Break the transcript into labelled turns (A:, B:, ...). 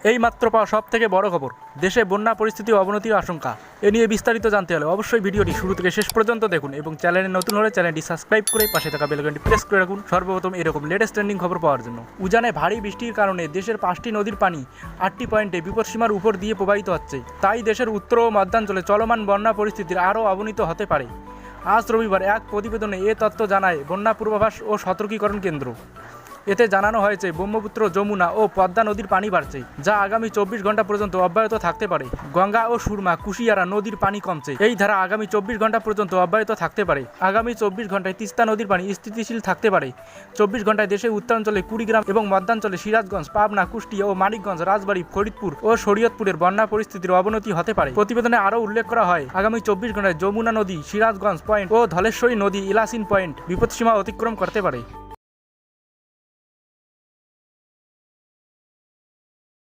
A: এই মাত্র পাওয়া সব থেকে বড় খবর, দেশে বন্যা পরিস্থিতি অবনতির আশঙ্কা। এ নিয়ে বিস্তারিত জানতে হলে অবশ্যই ভিডিওটি শুরু থেকে শেষ পর্যন্ত দেখুন এবং চ্যানেলে নতুন হলে চ্যানেলটি সাবস্ক্রাইব করে পাশে থাকা বেল আইকনটি প্রেস করে রাখুন সর্বপ্রথম এরকম লেটেস্ট ট্রেন্ডিং খবর পাওয়ার জন্য। উজানে ভারী বৃষ্টির কারণে দেশের 5টি নদীর পানি 8টি পয়েন্টে বিপদসীমার উপর দিয়ে প্রবাহিত হচ্ছে। তাই দেশের উত্তর ও মধ্যাঞ্চলে চলমান বন্যা পরিস্থিতির আরও অবনতি হতে পারে। আজ রবিবার এক প্রতিবেদনে এ তথ্য জানায় বন্যা পূর্বাভাস ও সতর্কীকরণ কেন্দ্র। এতে জানানো হয়েছে ব্রহ্মপুত্র, যমুনা ও পদ্মা নদীর পানি বাড়ছে, যা আগামী 24 ঘন্টা পর্যন্ত অব্যাহত থাকতে পারে। গঙ্গা ও সুরমা, কুশিয়ারা নদীর পানি কমছে, এই ধারা আগামী 24 ঘন্টা পর্যন্ত অব্যাহত থাকতে পারে। আগামী 24 ঘন্টায় তিস্তা নদীর পানি স্থিতিশীল থাকতে পারে। 24 ঘন্টায় দেশের উত্তরাঞ্চলে কুড়িগ্রাম এবং মধ্যাঞ্চলে সিরাজগঞ্জ, পাবনা, কুষ্টিয়া ও মানিকগঞ্জ, রাজবাড়ী, ফরিদপুর ও শরীয়তপুরের বন্যা পরিস্থিতির অবনতি হতে পারে। প্রতিবেদনে আরও উল্লেখ করা হয়, আগামী 24 ঘন্টায় যমুনা নদী, সিরাজগঞ্জ পয়েন্ট ও ধলেশ্বরী নদী, ইলাসিন পয়েন্ট বিপদসীমা অতিক্রম করতে পারে।